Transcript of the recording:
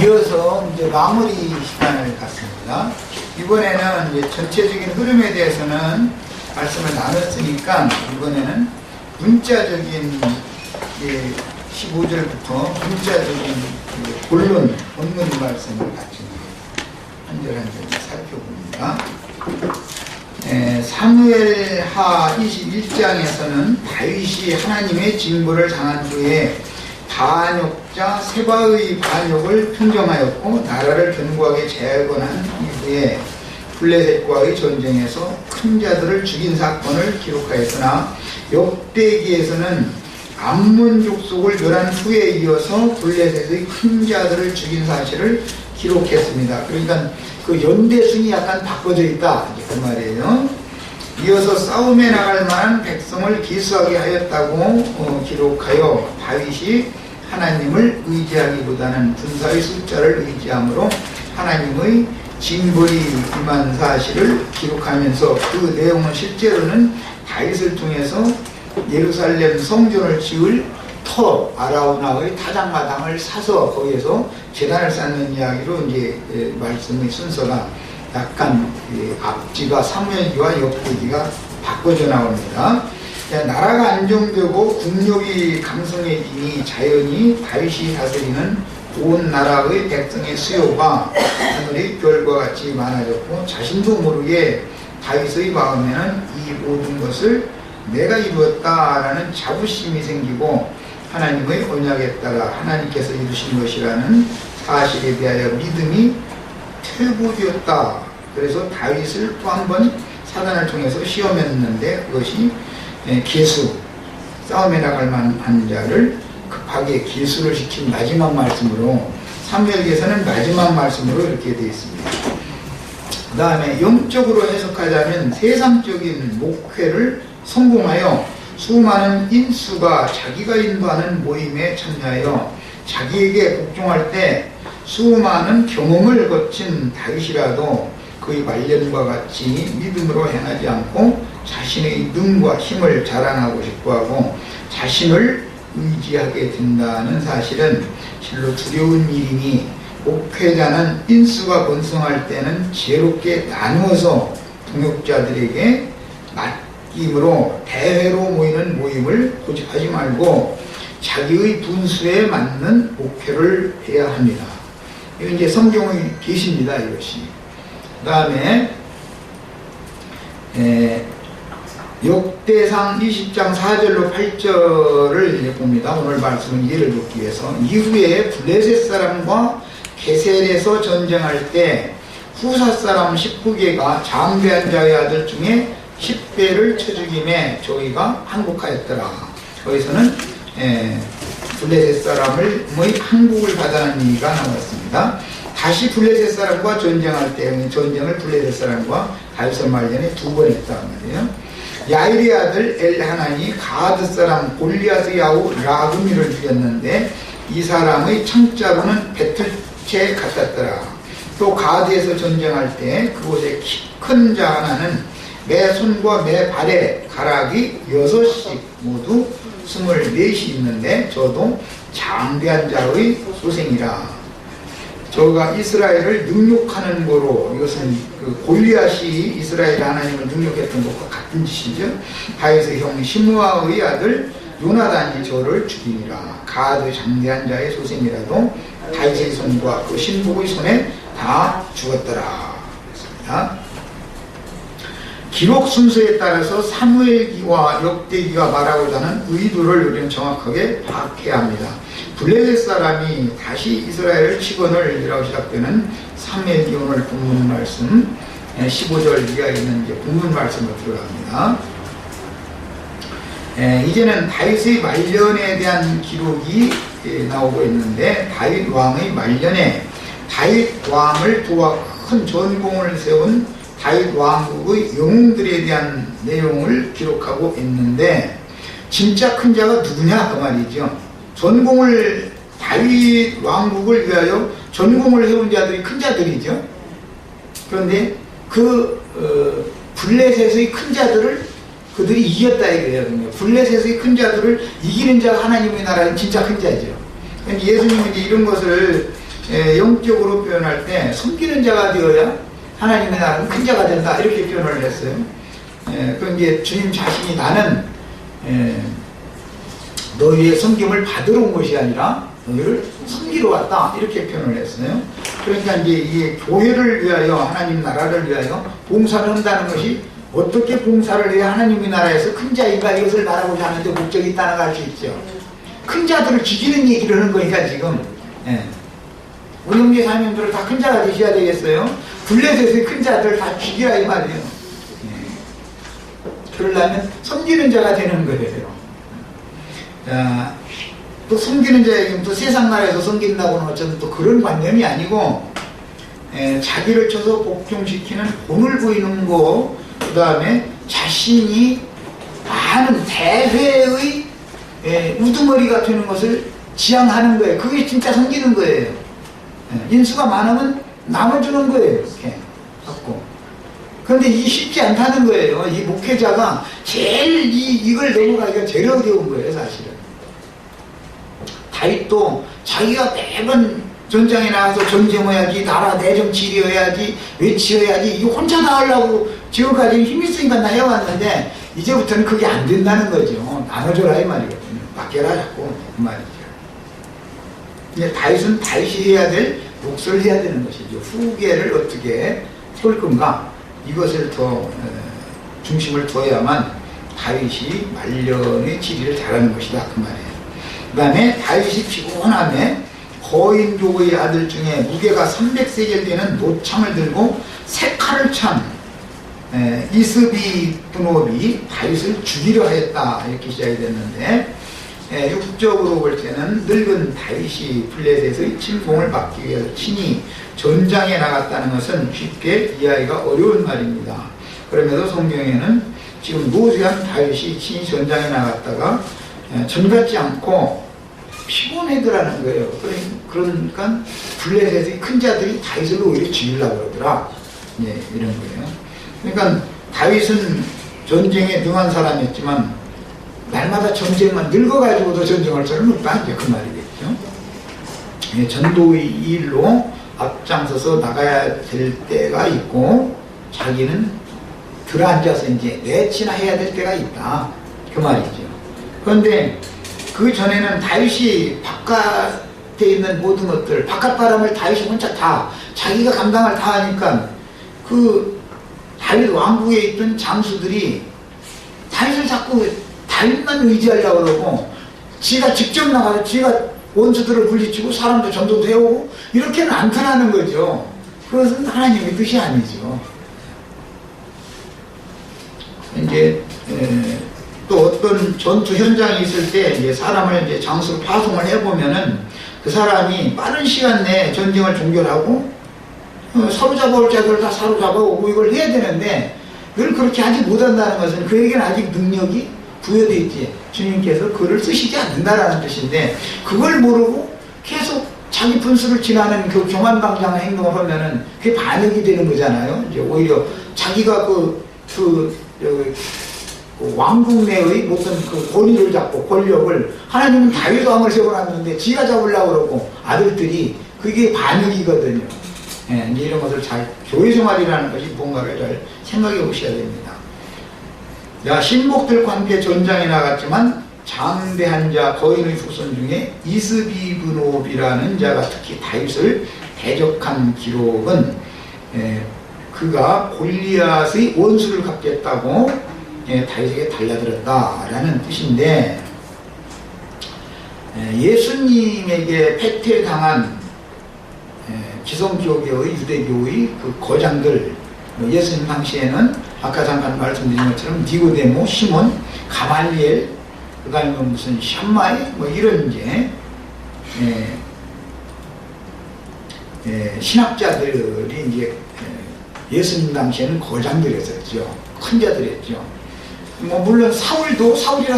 이어서 이제 마무리 시간을 갖습니다. 이번에는 이제 전체적인 흐름에 대해서는 말씀을 나눴으니까 이번에는 문자적인 15절부터 문자적인 본론, 본문 말씀을 같이 한 절 한 절 살펴봅니다. 사무엘하 21장에서는 다윗이 하나님의 징벌을 당한 후에 반역자 세바의 반역을 평정하였고 나라를 견고하게 재건한 이후에 블레셋과의 전쟁에서 큰 자들을 죽인 사건을 기록하였으나 역대기에서는 암몬 족속을 멸한 후에 이어서 블레셋의 큰 자들을 죽인 사실을 기록했습니다. 그러니까 그 연대순이 약간 바꿔져 있다 그 말이에요. 이어서 싸움에 나갈 만한 백성을 기수하게 하였다고 기록하여 다윗이 하나님을 의지하기보다는 군사의 숫자를 의지함으로 하나님의 징벌이 임한 사실을 기록하면서 그 내용은 실제로는 다윗을 통해서 예루살렘 성전을 지을 터 아라우나의 타작마당을 사서 거기에서 제단을 쌓는 이야기로 이제 말씀의 순서가 약간 앞뒤가 사무엘기와 역대기가 바꿔져 나옵니다. 나라가 안정되고 국력이 강성해지니 자연히 다윗이 다스리는 온 나라의 백성의 수요가 하늘의 별과 같이 많아졌고 자신도 모르게 다윗의 마음에는 이 모든 것을 내가 이루었다라는 자부심이 생기고 하나님의 언약에 따라 하나님께서 이루신 것이라는 사실에 대하여 믿음이 퇴보되었다. 그래서 다윗을 또 한 번 사단을 통해서 시험했는데 그것이 계수, 싸움에 나갈 만한 자를 급하게 계수를 시킨 마지막 말씀으로 사무엘기에서는 마지막 말씀으로 이렇게 되어 있습니다. 그 다음에 영적으로 해석하자면 세상적인 목회를 성공하여 수많은 인수가 자기가 인도하는 모임에 참여하여 자기에게 복종할 때 수많은 경험을 거친 다윗이라도 그의 말년과 같이 믿음으로 행하지 않고 자신의 능과 힘을 자랑하고 싶어하고 자신을 의지하게 된다는 사실은 실로 두려운 일이니 목회자는 인수가 번성할 때는 지혜롭게 나누어서 동역자들에게 맡김으로 대회로 모이는 모임을 고집하지 말고 자기의 분수에 맞는 목회를 해야 합니다. 이건 이제 성경의 계시입니다. 이것이. 그 다음에 역대상 20장 4절로 8절을 이제 봅니다. 오늘 말씀은 이해를 돕기 위해서. 이후에 블레셋 사람과 게셀에서 전쟁할 때 후사 사람 19개가 장대한 자의 아들 중에 10배를 쳐 죽임에 저희가 항복하였더라. 거기서는 블레셋 사람의 항복을 받아낸 얘기가 나왔습니다. 다시 블레셋 사람과 전쟁할 때 전쟁을 블레셋 사람과 다윗의 말년에 두 번 했단 말이에요. 야일의 아들 엘하난이 가드 사람 골리앗의 아우 라그미를 죽였는데 이 사람의 창자로는 배틀채 같았더라. 또 가드에서 전쟁할 때 그곳에 키 큰 자 하나는 매 손과 매 발에 가락이 6씩 모두 24이 있는데 저도 장대한 자의 소생이라. 저가 이스라엘을 능욕하는 거로 이것은 그 골리앗이 이스라엘 하나님을 능욕했던 것과 같은 짓이죠. 다윗의 형 시므아의 아들 요나단이 저를 죽이니라. 가드 장대한 자의 소생이라도 다윗의 손과 그 신복의 손에 다 죽었더라. 그랬습니다. 기록 순서에 따라서 사무엘기와 역대기가 말하고자 하는 의도를 우리는 정확하게 파악해야 합니다. 블레셋 사람이 다시 이스라엘을 치거늘 이라고 시작되는 사무엘기 오늘 본문 말씀 15절 이하에 있는 이제 본문 말씀으로 들어갑니다. 이제는 다윗의 말년에 대한 기록이 나오고 있는데 다윗 왕의 말년에 다윗 왕을 도와 큰 전공을 세운 다윗 왕국의 영웅들에 대한 내용을 기록하고 있는데 진짜 큰 자가 누구냐 그 말이죠. 전공을 다윗 왕국을 위하여 전공을 해온 자들이 큰 자들이죠. 그런데 그 블레셋의 큰 자들을 그들이 이겼다 이거예요. 블레셋의 큰 자들을 이기는 자가 하나님의 나라는 진짜 큰 자죠. 예수님은 이제 이런 것을 영적으로 표현할 때 섬기는 자가 되어야 하나님의 나라는 큰 자가 된다 이렇게 표현을 했어요. 그런데 주님 자신이 나는 너희의 섬김을 받으러 온 것이 아니라 너희를 섬기러 왔다 이렇게 표현을 했어요. 그러니까 이제 이 교회를 위하여 하나님 나라를 위하여 봉사를 한다는 것이 어떻게 봉사를 해야 하나님의 나라에서 큰 자인가 이것을 말하고자 하는데 목적이 있다는 걸 알 수 있죠. 큰 자들을 죽이는 얘기를 하는 거니까 지금 우리 형제 자매님들은 다 큰 자가 되셔야 되겠어요. 블레셋의 큰 자들을 다 죽이라 이 말이에요. 그러려면 섬기는 자가 되는 거예요. 또 섬기는 자에게는 또 세상 나라에서 섬긴다고는 어쩌면 또 그런 관념이 아니고 자기를 쳐서 복종시키는 본을 보이는 거, 그 다음에 자신이 많은 대회의 우두머리가 되는 것을 지향하는 거예요. 그게 진짜 섬기는 거예요. 인수가 많으면 나눠주는 거예요. 이렇게 갖고. 그런데 이게 쉽지 않다는 거예요. 이 목회자가 제일 이걸 넘어가기가 제일 어려운 거예요, 사실은. 다윗도 자기가 매번 전장에 나가서 전쟁해야지, 나라 내정 지려야지, 외치어야지, 이거 혼자 다 하려고 지금까지 힘이 있으니까 나 해왔는데, 이제부터는 그게 안 된다는 거죠. 나눠줘라 이 말이거든요. 맡겨라 자꾸 그 말이죠. 근데 다윗은 다윗이 해야 될 몫을 해야 되는 것이죠. 후계를 어떻게 세울 건가, 이것을 더 중심을 둬야만 다윗이 말년의 지리를 잘하는 것이다 그 말이에요. 그 다음에 다윗이 피곤함에 거인족의 아들 중에 무게가 300세겔 되는 노창을 들고 세 칼을 찬 이스비브노비 다윗을 죽이려 하였다 이렇게 시작이 됐는데, 육적으로 볼 때는 늙은 다윗이 블레셋의 침공을 받기 위해서 친히 전장에 나갔다는 것은 쉽게 이해하기가 어려운 말입니다. 그러면서 성경에는 지금 노쇠한 다윗이 친히 전장에 나갔다가 전 같지 않고 피곤해더라는 거예요. 그러니까 블레셋의 큰 자들이 다윗을 오히려 죽이려고 그러더라. 이런 거예요. 그러니까 다윗은 전쟁에 능한 사람이었지만 날마다 전쟁만 늙어가지고도 전쟁할 사람은 없다 이제 그 말이겠죠. 전도의 일로 앞장서서 나가야 될 때가 있고 자기는 들어앉아서 이제 내치나 해야 될 때가 있다 그 말이죠. 그런데 그 전에는 다윗이 바깥에 있는 모든 것들, 바깥 바람을 다윗이 혼자 다 자기가 감당을 다 하니까 그 다윗 왕국에 있던 장수들이 다윗을 자꾸 다윗만 의지하려고 그러고 지가 직접 나가서 지가 원수들을 물리치고 사람도 전도도 해오고 이렇게는 않더라는 거죠. 그것은 하나님의 뜻이 아니죠. 이제 또 어떤 전투 현장이 있을 때 이제 사람을 이제 장수로 파송을 해보면은 그 사람이 빠른 시간 내에 전쟁을 종결하고 사로잡아올 자들을 다 사로잡아오고 이걸 해야 되는데 그걸 그렇게 하지 못한다는 것은 그에게는 아직 능력이 부여되어 있지, 주님께서 그를 쓰시지 않는다라는 뜻인데, 그걸 모르고 계속 자기 분수를 지나는 그 교만방장한 행동을 하면은 그게 반역이 되는 거잖아요. 이제 오히려 자기가 왕국 내의 모든 그 권위를 잡고 권력을, 하나님은 다윗 왕을 세워놨는데 지가 잡으려고 그러고 아들들이, 그게 반역이거든요. 이제 이런 것을 잘, 교회 생활이라는 것이 뭔가를 잘 생각해 보셔야 됩니다. 신복들과 함께 전장에 나갔지만 장대한 자 거인의 후손 중에 이스비브노비라는 자가 특히 다윗을 대적한 기록은 그가 골리앗의 원수를 갚겠다고 다윗에게 달라들었다라는 뜻인데, 예수님에게 패퇴당한 기성교계의 유대교의 그 거장들, 예수님 당시에는 아까 잠깐 말씀드린 것처럼 니고데모, 시몬, 가말리엘, 그 다음에 무슨 샴마이 이런 이제 신학자들이 이제 예수님 당시에는 거장들이었죠. 큰 자들이었죠. 물론 사울이라는